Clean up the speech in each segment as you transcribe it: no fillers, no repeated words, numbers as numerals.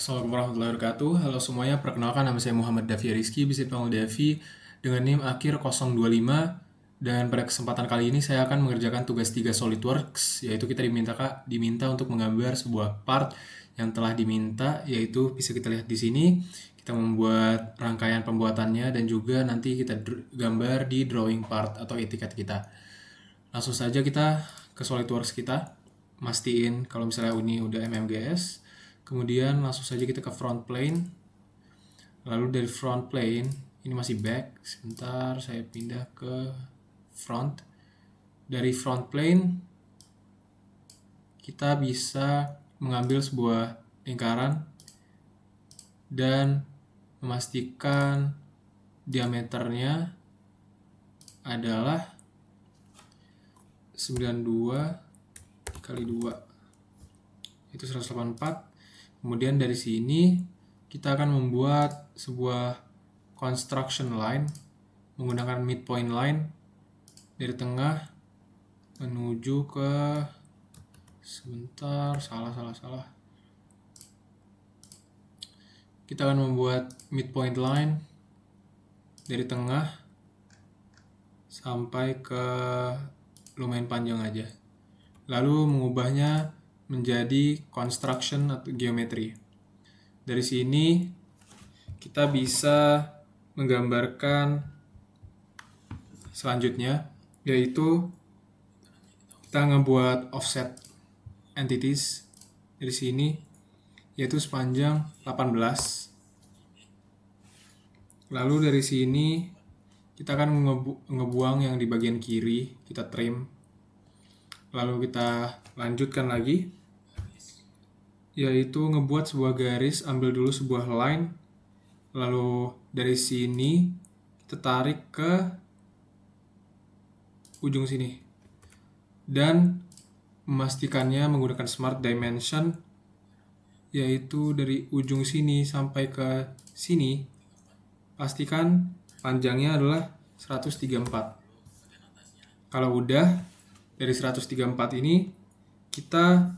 Assalamualaikum warahmatullahi wabarakatuh. Halo semuanya, perkenalkan nama saya Muhammad Davi Rizky, bisa dipanggil Davi dengan NIM akhir 025. Dan pada kesempatan kali ini saya akan mengerjakan tugas 3 SolidWorks, yaitu kita diminta untuk menggambar sebuah part yang telah diminta, yaitu bisa kita lihat di sini. Kita membuat rangkaian pembuatannya dan juga nanti kita gambar di drawing part atau etiket kita. Langsung saja kita ke SolidWorks kita, mastiin kalau misalnya ini udah MMGS. Kemudian langsung saja kita ke front plane. Lalu dari front plane, ini masih back. Sebentar, saya pindah ke front. Dari front plane, kita bisa mengambil sebuah lingkaran dan memastikan diameternya adalah 92 kali 2, itu 184. Kemudian dari sini kita akan membuat sebuah construction line menggunakan midpoint line dari tengah menuju ke, sebentar, salah. Kita akan membuat midpoint line dari tengah sampai ke lumayan panjang aja. Lalu mengubahnya menjadi construction atau geometri. Dari sini kita bisa menggambarkan selanjutnya, yaitu kita ngebuat offset entities dari sini, yaitu sepanjang 18. Lalu dari sini kita akan ngebuang yang di bagian kiri, kita trim. Lalu kita lanjutkan lagi, yaitu ngebuat sebuah garis, ambil dulu sebuah line, lalu dari sini kita tarik ke ujung sini dan memastikannya menggunakan smart dimension, yaitu dari ujung sini sampai ke sini pastikan panjangnya adalah 134. Kalau udah dari 134 ini, kita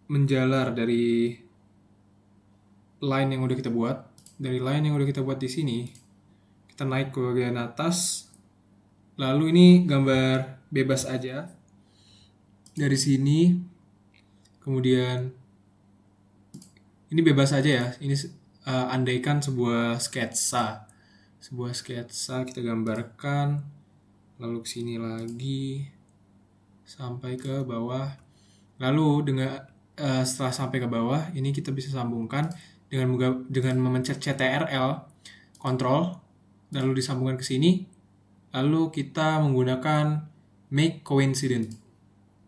menjalar dari line yang udah kita buat. Dari line yang udah kita buat di sini, kita naik ke bagian atas. Lalu ini gambar bebas aja. Dari sini, kemudian ini bebas aja ya. Ini andaikan sebuah sketsa. Sebuah sketsa kita gambarkan. Lalu ke sini lagi sampai ke bawah. Lalu setelah sampai ke bawah, ini kita bisa sambungkan dengan memencet CTRL Ctrl, lalu disambungkan ke sini. Lalu kita menggunakan make coincident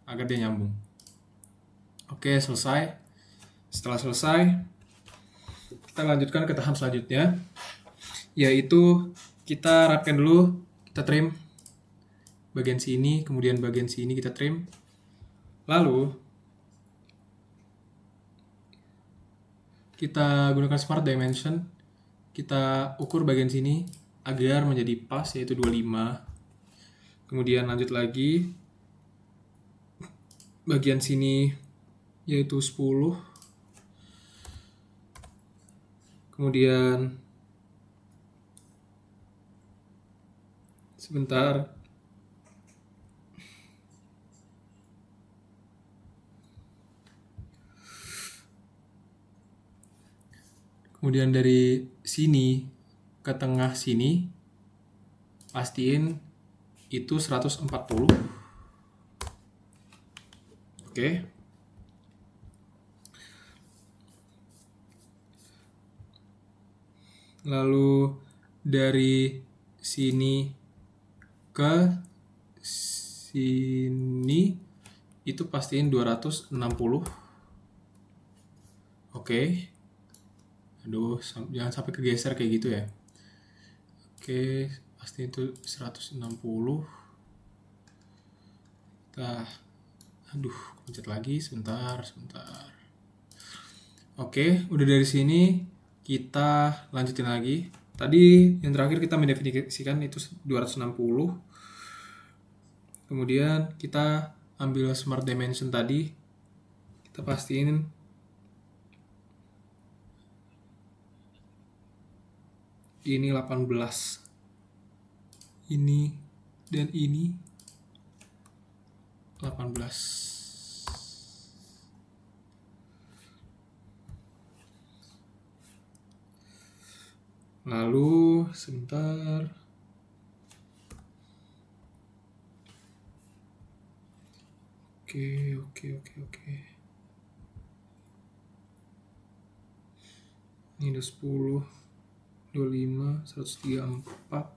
agar dia nyambung. Oke, selesai. Setelah selesai, kita lanjutkan ke tahap selanjutnya, yaitu kita rapkan dulu, kita trim bagian sini, kemudian bagian sini kita trim. Lalu kita gunakan smart dimension, kita ukur bagian sini agar menjadi pas, yaitu 25. Kemudian lanjut lagi, bagian sini yaitu 10. Kemudian sebentar, kemudian dari sini ke tengah sini pastiin itu 140. Oke. Lalu dari sini ke sini itu pastiin 260. Oke. Aduh, jangan sampai kegeser kayak gitu ya. Oke, pasti itu 160. Aduh, pencet lagi, sebentar. Oke, udah dari sini kita lanjutin lagi. Tadi yang terakhir kita mendefinisikan itu 260. Kemudian kita ambil smart dimension tadi. Kita pastiin ini 18. Ini dan ini 18. Lalu sebentar. Oke. Ini ada 10, 25, 134.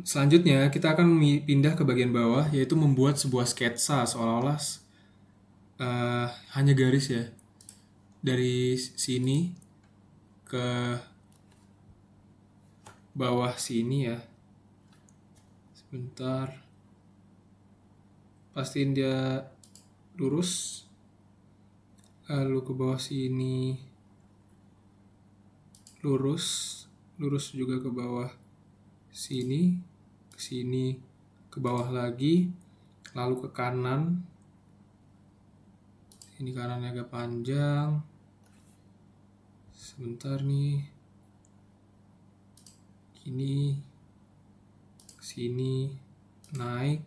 Selanjutnya kita akan pindah ke bagian bawah, yaitu membuat sebuah sketsa seolah-olah hanya garis ya. Dari sini ke bawah sini ya. Sebentar. Pastiin dia lurus. Lalu ke bawah sini lurus juga ke bawah sini, ke sini, ke bawah lagi, lalu ke kanan. Ini kanannya agak panjang. Sebentar nih. Gini, ke sini, naik,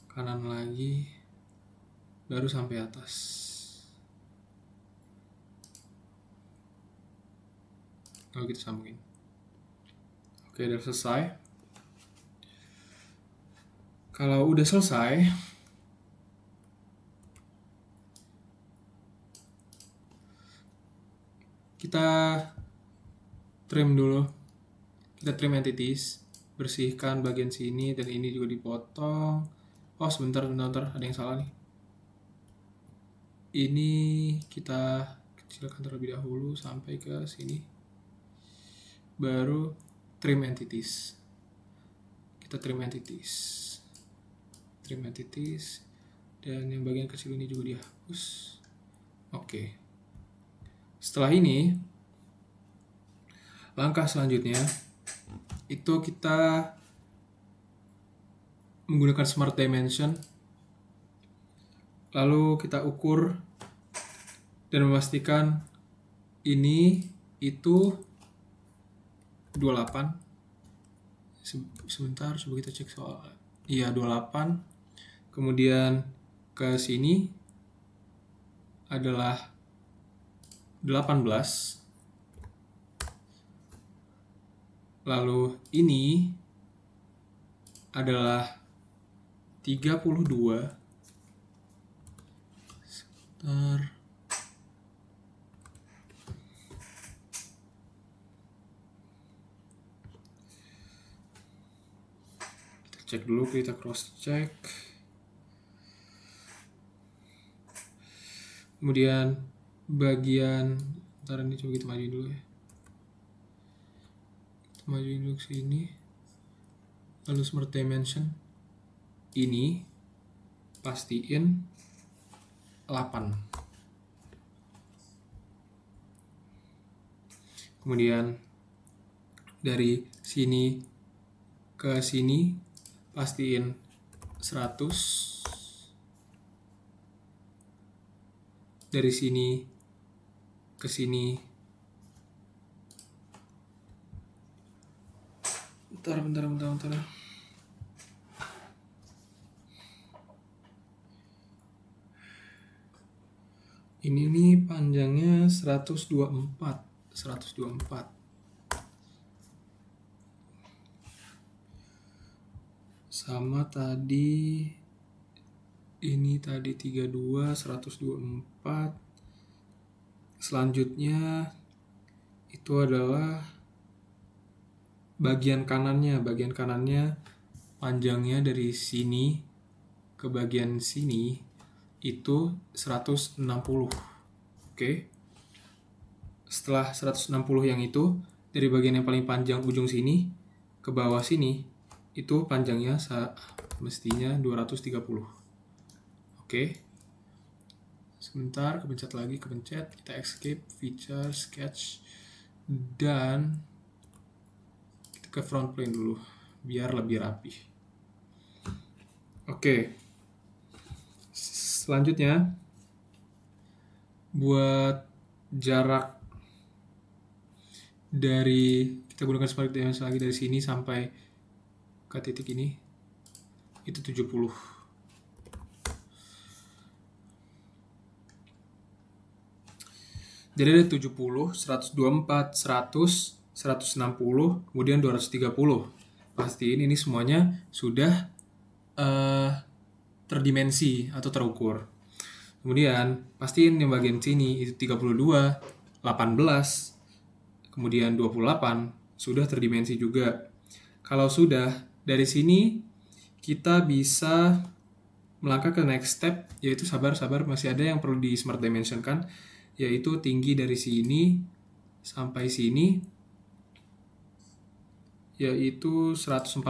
kanan lagi, baru sampai atas. Lalu kita sambungin. Oke, udah selesai. Kalau udah selesai, kita trim dulu. Kita trim entities, bersihkan bagian sini dan ini juga dipotong. Oh, sebentar, ada yang salah nih. Ini kita kecilkan terlebih dahulu sampai ke sini. Baru trim entities. Kita trim entities. Dan yang bagian kecil ini juga dihapus. Oke. Setelah ini, langkah selanjutnya itu kita menggunakan Smart Dimension. Lalu kita ukur dan memastikan ini itu 28. Sebentar, coba kita cek soal. Iya, 28. Kemudian ke sini adalah 18. Lalu ini adalah 32. Sebentar. Kita cek dulu, kita cross check. Kemudian bagian, ntar ini coba kita majuin dulu ya. Kita majuin dulu ke sini. Lalu Smart Dimension. Ini pastiin 8. Kemudian dari sini ke sini pastiin 100. Dari sini ke sini. Bentar. Ini nih panjangnya 124. Sama tadi, ini tadi 32, 124. Selanjutnya itu adalah bagian kanannya panjangnya dari sini ke bagian sini itu 160. Oke. Setelah 160 yang itu, dari bagian yang paling panjang ujung sini ke bawah sini itu panjangnya mestinya 230. Oke. Sebentar, kepencet, kita escape, feature, sketch, dan kita ke front plane dulu, biar lebih rapi. Oke. Selanjutnya, buat jarak kita gunakan smart dimension lagi dari sini sampai ke titik ini itu 70. Jadi ada 70, 124, 100, 160, kemudian 230. Pastiin ini semuanya sudah terdimensi atau terukur. Kemudian pastiin yang bagian sini itu 32, 18, kemudian 28 sudah terdimensi juga. Kalau sudah, dari sini kita bisa melangkah ke next step, yaitu sabar masih ada yang perlu di smart dimension kan, yaitu tinggi dari sini sampai sini yaitu 114.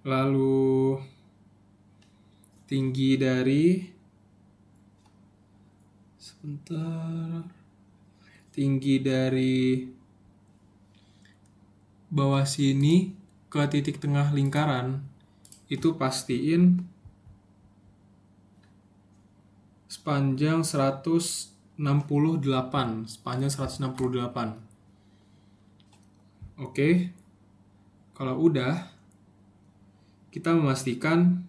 Lalu tinggi dari bawah sini ke titik tengah lingkaran itu pastiin sepanjang 168. Oke. Kalau udah, kita memastikan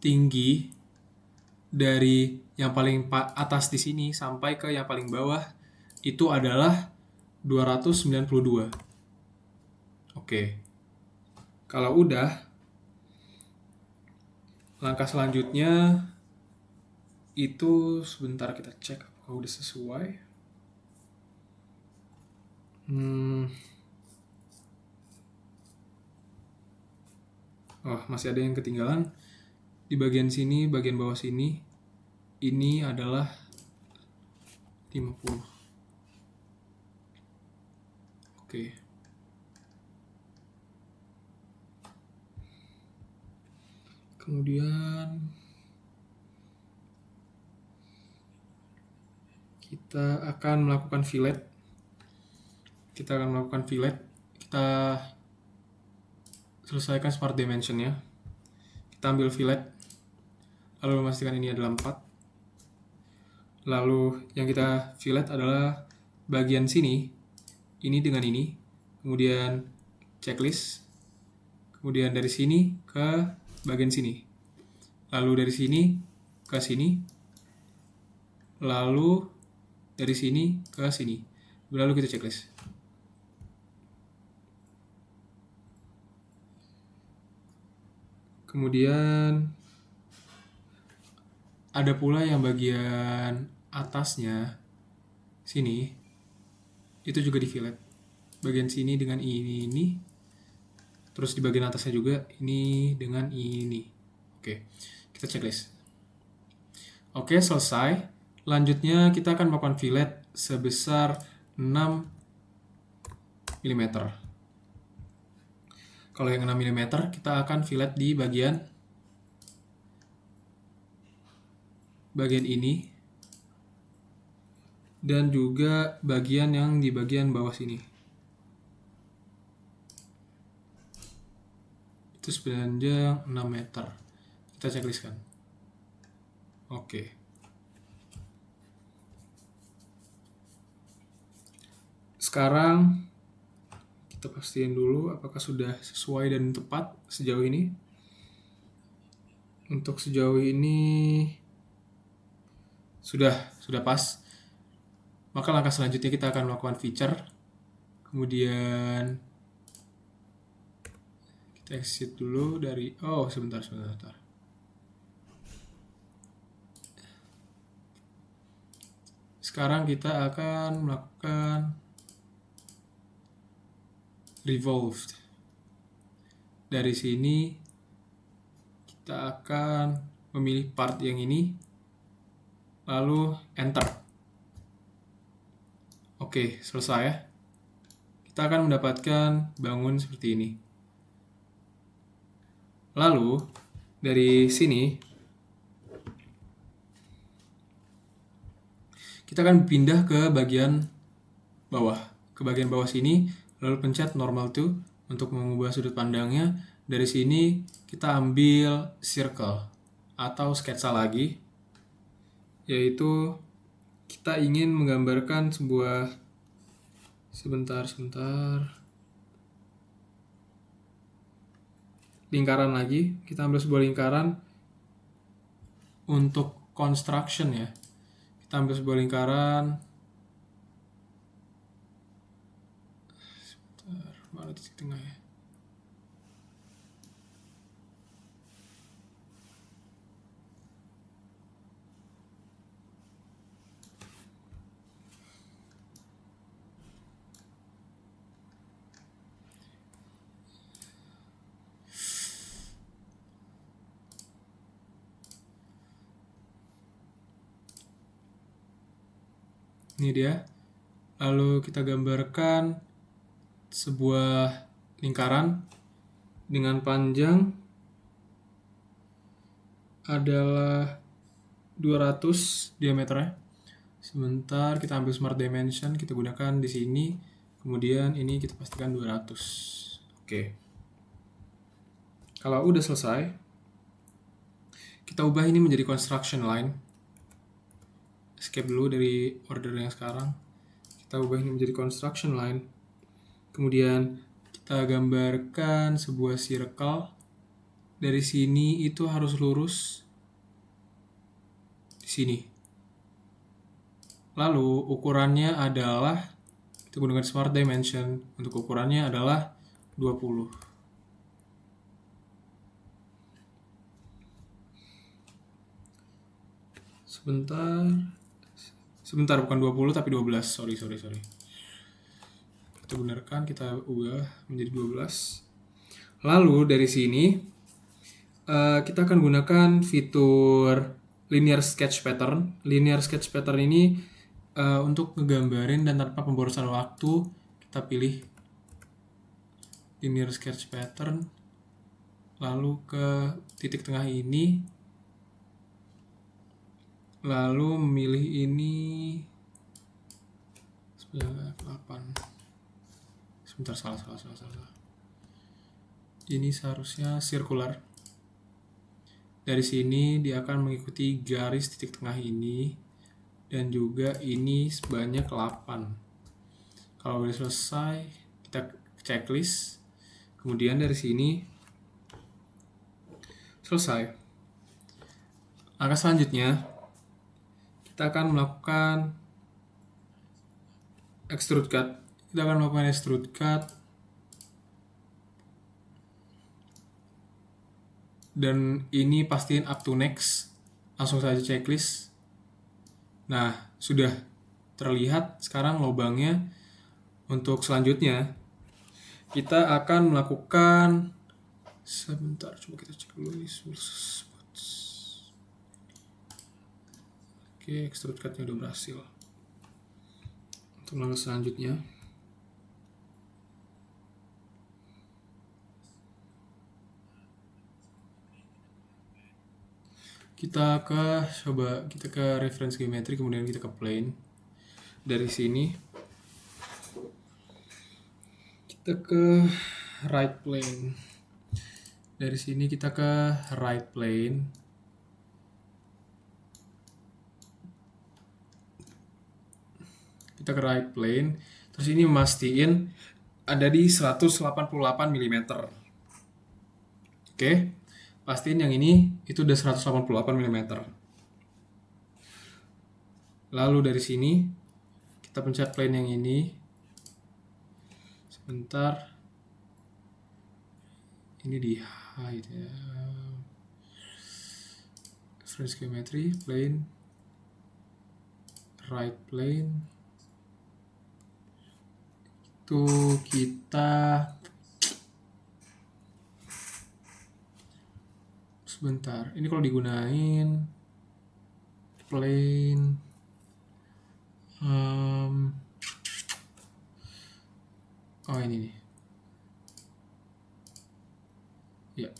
tinggi dari yang paling atas di sini sampai ke yang paling bawah itu adalah 292. Oke. Kalau udah, langkah selanjutnya itu sebentar kita cek apakah udah sesuai. Masih ada yang ketinggalan. Di bagian sini, bagian bawah sini, ini adalah 50. Oke. Kemudian kita akan melakukan fillet. Kita selesaikan smart dimension-nya. Kita ambil fillet. Lalu memastikan ini adalah 4. Lalu yang kita fillet adalah bagian sini. Ini dengan ini. Kemudian checklist. Kemudian dari sini ke bagian sini. Lalu dari sini ke sini. Lalu dari sini ke sini. Lalu kita checklist. Kemudian ada pula yang bagian atasnya sini itu juga di fillet. Bagian sini dengan ini. Terus di bagian atasnya juga ini dengan ini. Oke, kita checklist. Oke, selesai. Lanjutnya kita akan melakukan fillet sebesar 6 mm. Kalau yang 6 mm kita akan fillet di bagian ini dan juga bagian yang di bagian bawah sini. Itu sepanjang 6 meter. Kita checklistkan. Oke. Sekarang kita pastiin dulu apakah sudah sesuai dan tepat sejauh ini. Untuk sejauh ini sudah pas. Maka langkah selanjutnya kita akan melakukan feature. Kemudian kita exit dulu dari sebentar. Sekarang kita akan melakukan revolved. Dari sini kita akan memilih part yang ini, lalu enter. Oke, selesai ya. Kita akan mendapatkan bangun seperti ini. Lalu dari sini kita akan pindah ke bagian bawah. Ke bagian bawah sini, lalu pencet normal to untuk mengubah sudut pandangnya, Dari sini kita ambil circle atau sketsa lagi, yaitu kita ingin menggambarkan sebuah sebentar lingkaran lagi. Kita ambil sebuah lingkaran untuk construction ya. Kita ambil sebuah lingkaran. Sebentar, mana titik tengah ya? Ini dia. Lalu kita gambarkan sebuah lingkaran dengan panjang adalah 200 diameternya. Sebentar, kita ambil Smart Dimension, kita gunakan di sini. Kemudian ini kita pastikan 200. Oke. Kalau udah selesai, kita ubah ini menjadi construction line. Escape dulu dari order yang sekarang. Kita ubah ini menjadi construction line. Kemudian kita gambarkan sebuah circle. Dari sini itu harus lurus di sini. Lalu ukurannya adalah, kita gunakan Smart Dimension. Untuk ukurannya adalah 20. Sebentar, bukan 20 tapi 12. Sorry. Kita benarkan, kita ubah menjadi 12. Lalu dari sini kita akan gunakan fitur linear sketch pattern. Linear sketch pattern ini untuk ngegambarin dan tanpa pemborosan waktu, kita pilih linear sketch pattern. Lalu ke titik tengah ini. Lalu memilih ini 98. Sebentar, salah. Ini seharusnya circular. Dari sini dia akan mengikuti garis titik tengah ini. Dan juga ini sebanyak 8. Kalau udah selesai, kita checklist. Kemudian dari sini selesai. Langkah selanjutnya, kita akan melakukan extrude cut. Dan ini pastiin up to next. Langsung saja checklist. Nah, sudah terlihat sekarang lubangnya. Untuk selanjutnya, kita akan melakukan, sebentar, coba kita cek dulu ini. Oke, extrude cut-nya udah berhasil. Untuk langkah selanjutnya, kita ke reference geometry, kemudian kita ke plane. Dari sini kita ke right plane. Dari sini kita ke right plane. Kita ke right plane. Terus ini mastiin ada di 188 mm. Oke. Pastiin yang ini itu udah 188 mm. Lalu dari sini kita pencet plane yang ini. Sebentar. Ini di hide ya. Reference geometry, plane, right plane. Itu kita sebentar. Ini kalau digunain plane oh ini nih. Ya.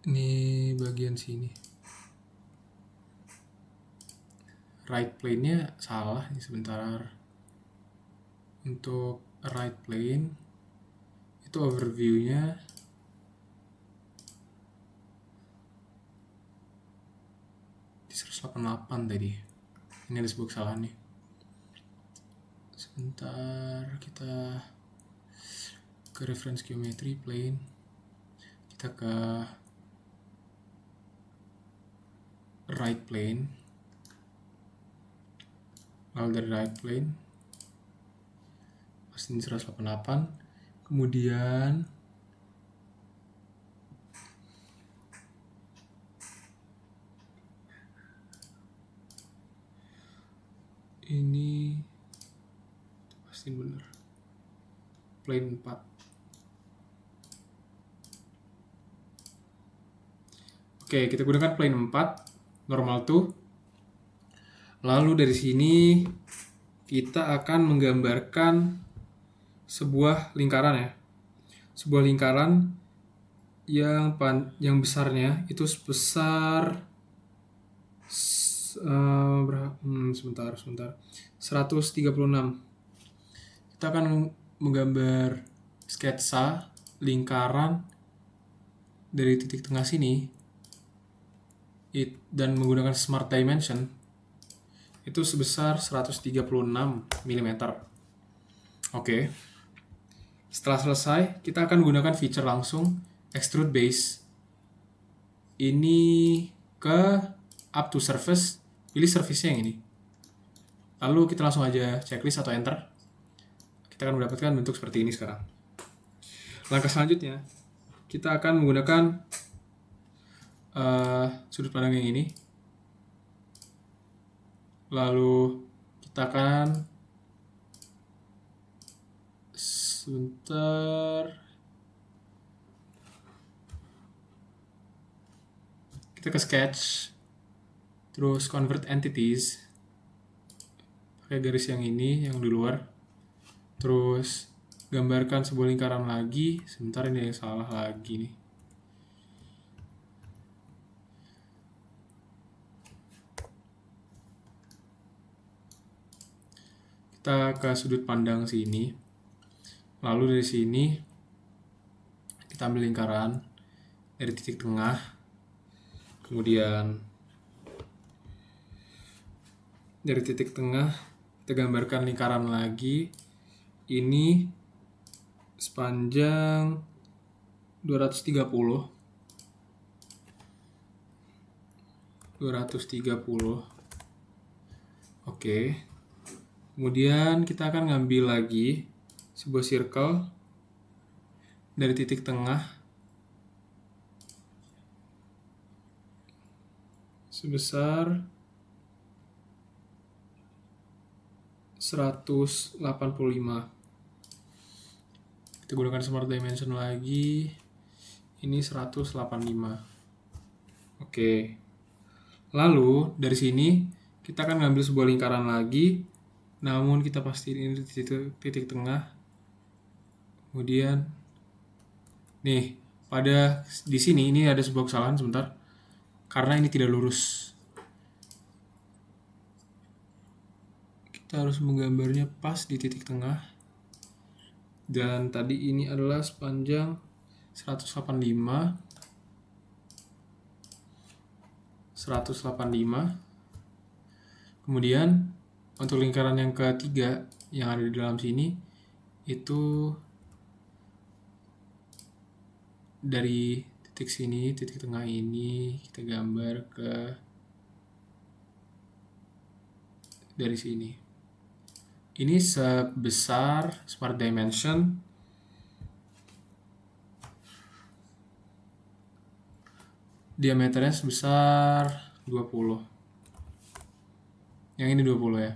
Ini bagian sini. right plane-nya salah nih sebentar. Untuk right plane itu overview-nya di 188 tadi. Ini ada sebuah kesalahan nih. Sebentar, kita ke reference geometry plane. Kita ke right plane. Lalu dari right plane pasti 188. Kemudian ini pasti benar. Plane 4. Oke, kita gunakan plane 4 normal tuh. Lalu dari sini kita akan menggambarkan sebuah lingkaran ya. Sebuah lingkaran yang besarnya itu sebesar sebentar 136. Kita akan menggambar sketsa lingkaran dari titik tengah sini dan menggunakan smart dimension itu sebesar 136 mm. Oke. Setelah selesai, kita akan gunakan feature langsung extrude base. Ini ke up to surface, pilih surface-nya yang ini. Lalu kita langsung aja checklist atau enter. Kita akan mendapatkan bentuk seperti ini sekarang. Langkah selanjutnya, kita akan menggunakan sudut pandang yang ini. Lalu kita akan sebentar, kita ke sketch, terus convert entities, pakai garis yang ini, yang di luar, terus gambarkan sebuah lingkaran lagi. Sebentar, ini yang salah lagi nih. Kita ke sudut pandang sini. Lalu dari sini kita ambil lingkaran dari titik tengah. Kemudian dari titik tengah kita gambarkan lingkaran lagi. Ini sepanjang 230. Oke. Kemudian kita akan ngambil lagi sebuah circle dari titik tengah sebesar 185. Kita gunakan smart dimension lagi. Ini 185. Oke. Lalu dari sini kita akan ngambil sebuah lingkaran lagi. Namun kita pastiin ini titik tengah. Kemudian nih, di sini ini ada sebuah kesalahan sebentar. Karena ini tidak lurus. Kita harus menggambarnya pas di titik tengah. Dan tadi ini adalah sepanjang 185. Kemudian untuk lingkaran yang ketiga yang ada di dalam sini itu dari titik sini, titik tengah ini kita gambar ke dari sini. Ini sebesar smart dimension diameternya sebesar 20. Yang ini 20 ya.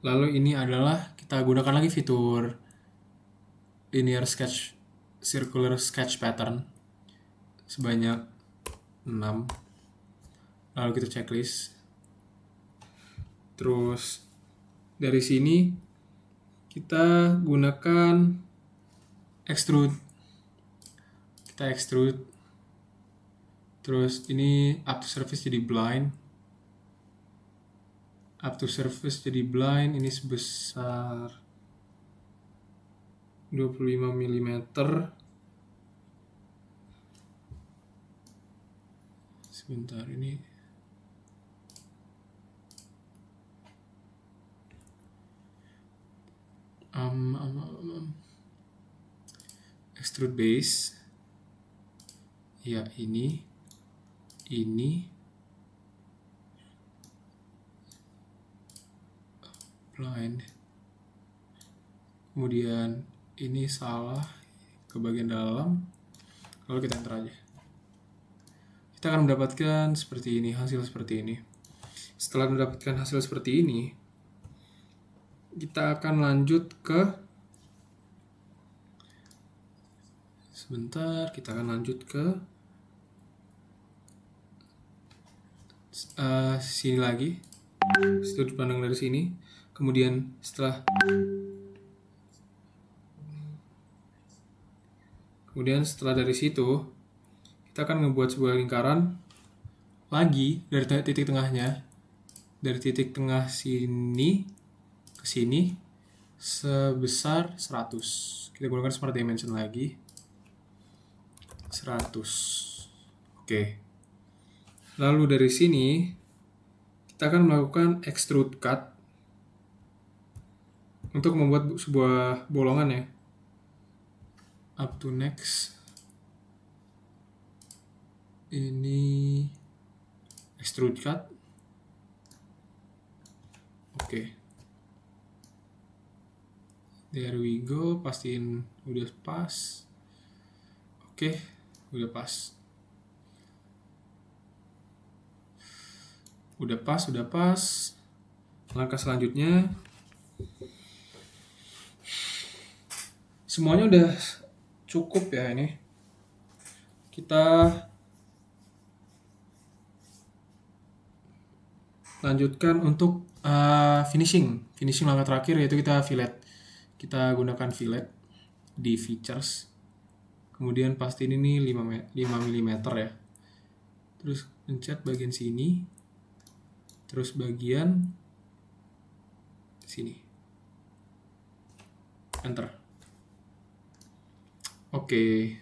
Lalu ini adalah kita gunakan lagi fitur linear sketch, circular sketch pattern sebanyak 6. Lalu kita checklist. Terus dari sini kita gunakan extrude. Kita extrude. Terus ini up to surface jadi blind. up to surface jadi blind, ini sebesar 25 mm. Sebentar, ini extrude base ya, ini blind, kemudian ini salah ke bagian dalam, lalu kita enter aja. Kita akan mendapatkan seperti ini, hasil seperti ini. Setelah mendapatkan hasil seperti ini, kita akan lanjut ke sini lagi. Sudut pandang dari sini. Kemudian setelah dari situ, kita akan membuat sebuah lingkaran lagi dari titik tengahnya, dari titik tengah sini ke sini sebesar 100. Kita gunakan smart dimension lagi. 100. Oke. Lalu dari sini kita akan melakukan extrude cut untuk membuat sebuah bolongan ya. Up to next. Ini extrude cut. Oke. There we go, pastiin udah pas. Oke, udah pas. Udah pas. Langkah selanjutnya, semuanya udah cukup ya ini. Kita lanjutkan untuk finishing langkah terakhir, yaitu kita fillet. Kita gunakan fillet di features. Kemudian pastiin ini 5 mm ya. Terus pencet bagian sini. Terus bagian sini. Enter. Oke.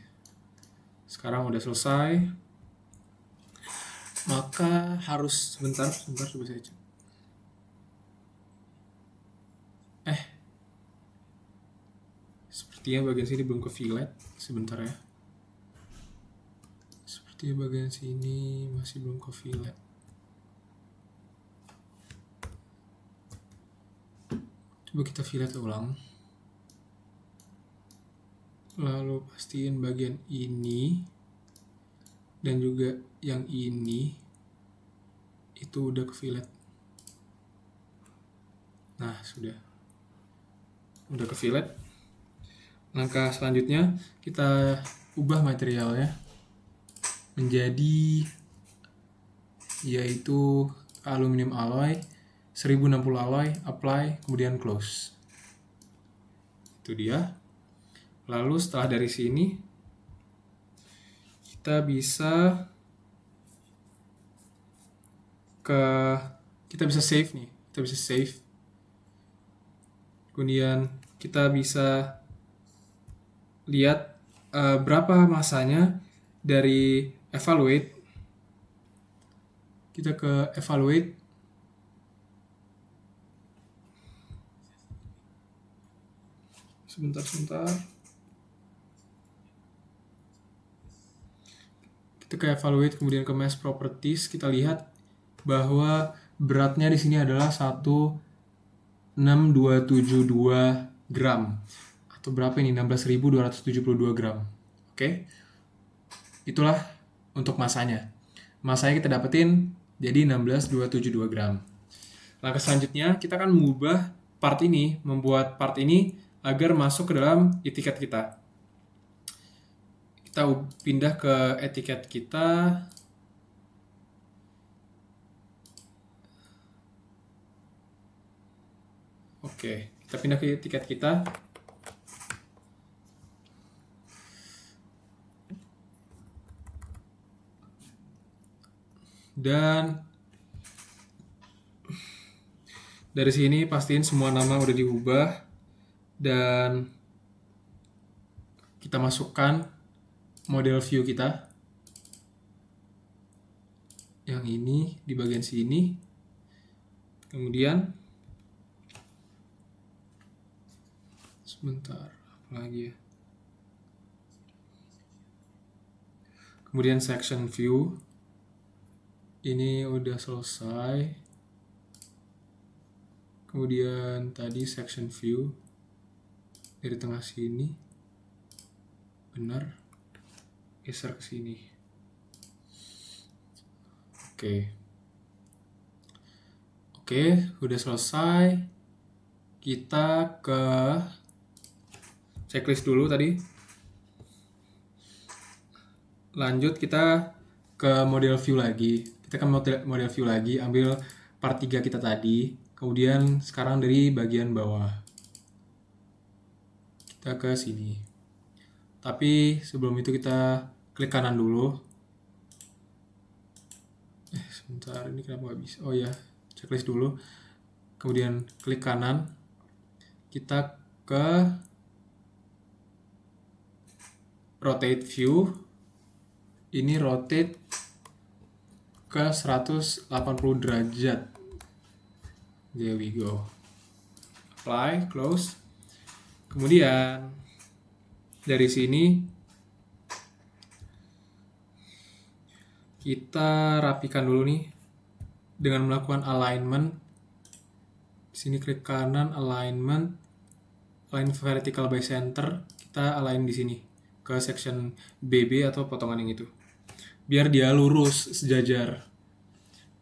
Sekarang udah selesai. Maka harus sebentar coba saya cek. Sepertinya bagian sini belum ke fillet. Sebentar ya. Sepertinya bagian sini masih belum ke fillet. Coba kita fillet ulang. Lalu pastiin bagian ini dan juga yang ini itu udah ke fillet. Nah, udah ke fillet. Langkah selanjutnya kita ubah materialnya menjadi yaitu aluminium alloy 1060 alloy, apply, kemudian close. Itu dia. Lalu setelah dari sini kita bisa save nih. Kita bisa save. Kemudian kita bisa lihat berapa masanya dari evaluate. Kita ke evaluate. Sebentar. Kita ke evaluate, kemudian ke mesh properties. Kita lihat bahwa beratnya di sini adalah 16272 gram. Atau berapa ini? 16.272 gram. Oke. Itulah untuk masanya. Masanya kita dapetin jadi 16.272 gram. Langkah selanjutnya kita akan mengubah part ini, membuat part ini agar masuk ke dalam etiket kita. Kita pindah ke etiket kita. Oke, kita pindah ke etiket kita. Dan Dari sini pastiin semua nama udah diubah dan kita masukkan model view kita yang ini di bagian sini. Kemudian sebentar, apa lagi ya? Kemudian section view ini udah selesai. Kemudian tadi section view dari tengah sini, benar, geser ke sini. Oke, udah selesai. Kita ke checklist dulu tadi. Lanjut kita ke model view lagi. Kita kan model view lagi, ambil part 3 kita tadi. Kemudian sekarang dari bagian bawah. Kita ke sini. Tapi sebelum itu kita klik kanan dulu. Sebentar, ini kenapa nggak bisa? Oh ya, checklist dulu. Kemudian klik kanan. Kita ke rotate view. Ini rotate ke 180 derajat. There we go. Apply, close. Kemudian dari sini kita rapikan dulu nih dengan melakukan alignment. Sini klik kanan, alignment, align vertical by center. Kita align di sini ke section BB atau potongan yang itu, biar dia lurus, sejajar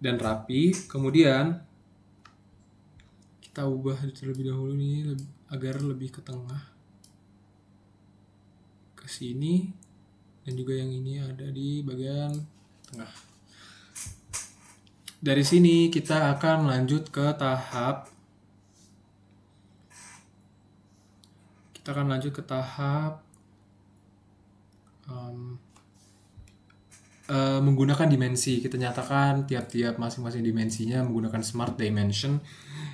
dan rapi. Kemudian kita ubah terlebih dahulu nih agar lebih ke tengah, ke sini, dan juga yang ini ada di bagian tengah. Dari sini kita akan lanjut ke tahap menggunakan dimensi. Kita nyatakan tiap-tiap masing-masing dimensinya menggunakan Smart Dimension.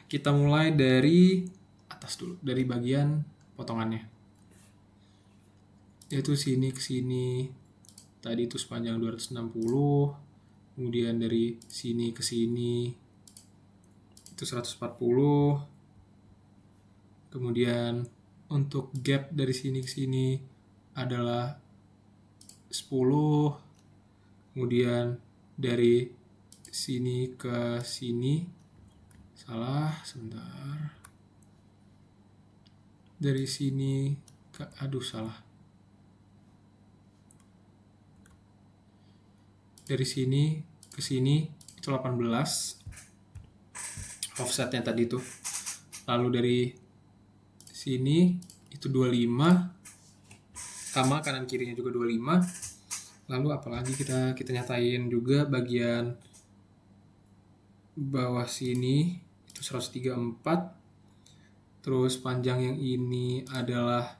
Kita mulai dari atas dulu, dari bagian potongannya, yaitu sini ke sini. Tadi itu sepanjang 260, kemudian dari sini ke sini itu 140, kemudian untuk gap dari sini ke sini adalah 10, kemudian dari sini ke sini, dari sini ke, dari sini ke sini itu 18 offsetnya tadi tuh. Lalu dari sini itu 25, sama kanan kirinya juga 25. Lalu apalagi kita nyatain juga bagian bawah sini itu 134. Terus panjang yang ini adalah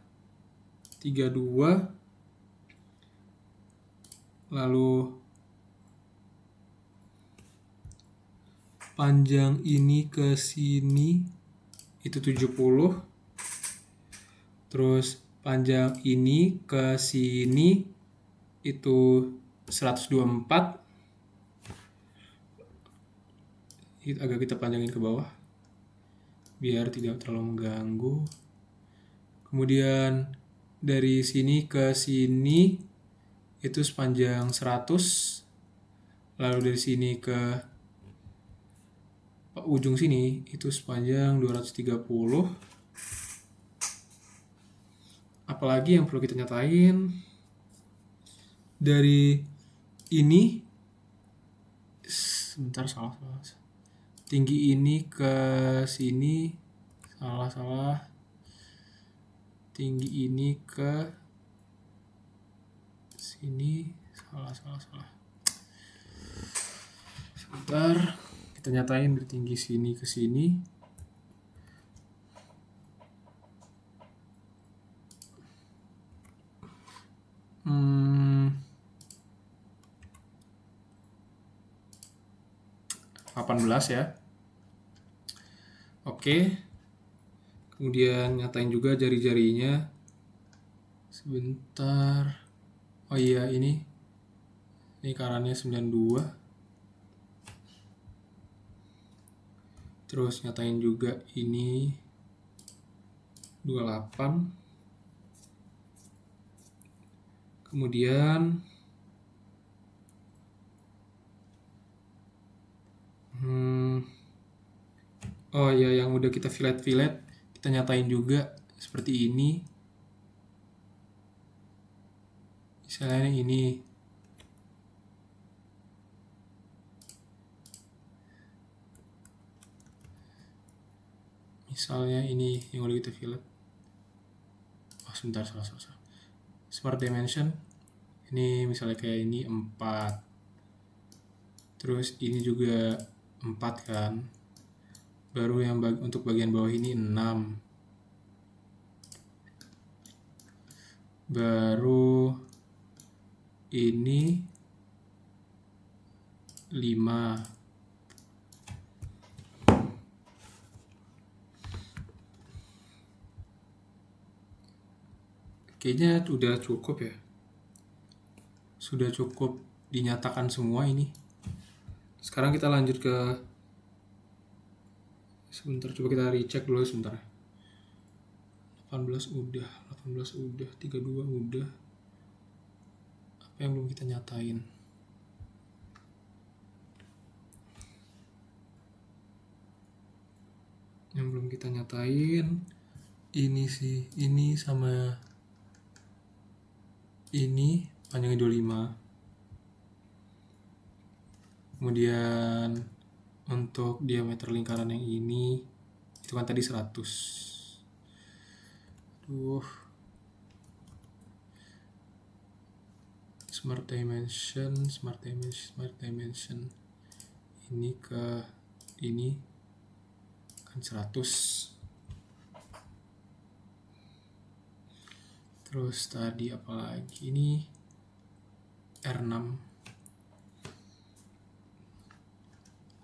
32. Lalu panjang ini ke sini itu 70. Terus panjang ini ke sini itu 124. Agak kita panjangin ke bawah biar tidak terlalu mengganggu. Kemudian dari sini ke sini itu sepanjang 100. Lalu dari sini ke ujung sini itu sepanjang 230. Apalagi yang perlu kita nyatain, dari ini salah. Tinggi ini ke sini salah. Tinggi ini ke sini salah. Sebentar, kita nyatain dari tinggi sini ke sini. Hmm, 18 ya. Oke. Kemudian nyatain juga jari-jarinya. Sebentar. Oh iya, ini lingkarannya 92. Terus nyatain juga ini 28. Kemudian oh ya, yang udah kita fillet kita nyatain juga seperti ini. Misalnya ini. Misalnya ini yang udah kita fillet. Oh, sebentar, salah. Smart Dimension. Ini misalnya kayak ini 4. Terus ini juga 4 kan. Baru yang untuk bagian bawah ini 6. Baru ini 5. Kayaknya udah cukup ya. Sudah cukup dinyatakan semua ini. Sekarang kita lanjut ke sebentar, coba kita recheck dulu sebentar. 18 udah, 32 udah. Apa yang belum kita nyatain? Yang belum kita nyatain ini sih, ini sama ini panjangnya 25. Kemudian untuk diameter lingkaran yang ini itu kan tadi 100. Smart dimension ini ke ini kan 100. Terus tadi apalagi ini R6.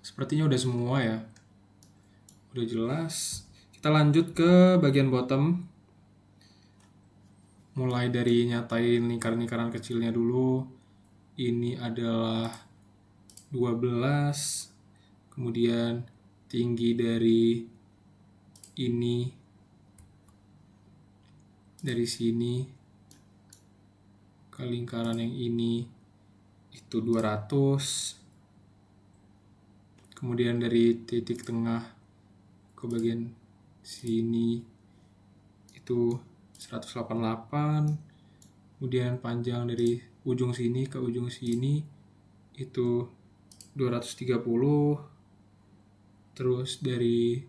Sepertinya udah semua ya. Udah jelas. Kita lanjut ke bagian bottom. Mulai dari nyatain lingkaran-lingkaran kecilnya dulu. Ini adalah 12. Kemudian tinggi dari ini, dari sini ke lingkaran yang ini itu 200. Kemudian dari titik tengah ke bagian sini itu 188. Kemudian panjang dari ujung sini ke ujung sini itu 230. Terus dari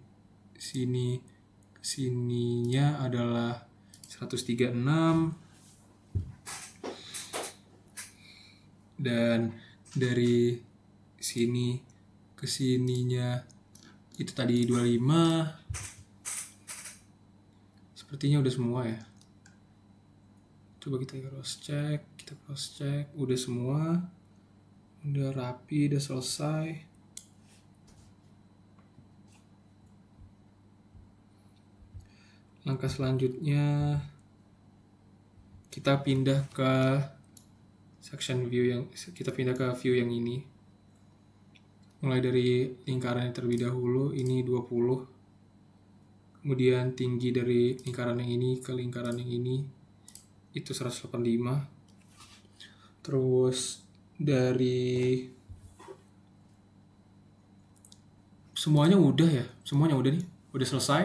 sini ke sininya adalah 136. Dan dari sini ke sininya itu tadi 25. Sepertinya udah semua ya. Coba kita cross check. Udah semua. Udah rapi, udah selesai. Langkah selanjutnya kita pindah ke section view ke view yang ini. Mulai dari lingkaran yang terlebih dahulu, ini 20. Kemudian tinggi dari lingkaran yang ini ke lingkaran yang ini itu 185. Terus dari semuanya udah nih, udah selesai.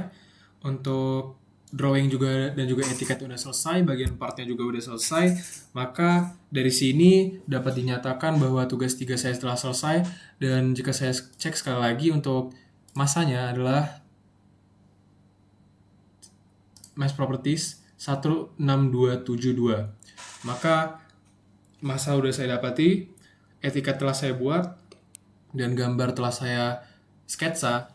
Untuk drawing juga dan juga etiket udah selesai, bagian partnya juga udah selesai. Maka dari sini dapat dinyatakan bahwa tugas 3 saya telah selesai. Dan jika saya cek sekali lagi untuk masanya adalah mass properties 16272. Maka masa udah saya dapati, etiket telah saya buat, dan gambar telah saya sketsa.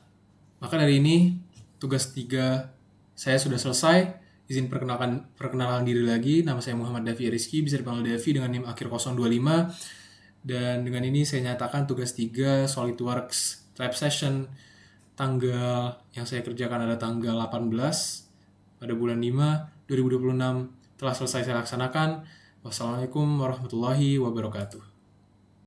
Maka dari ini tugas 3 saya sudah selesai. Izin perkenalan diri lagi. Nama saya Muhammad Davi Rizky, bisa dipanggil Davi dengan NIM akhir 025. Dan dengan ini saya nyatakan tugas 3 SolidWorks Lab Session tanggal yang saya kerjakan ada tanggal 18 pada bulan 5 2026 telah selesai saya laksanakan. Wassalamualaikum warahmatullahi wabarakatuh.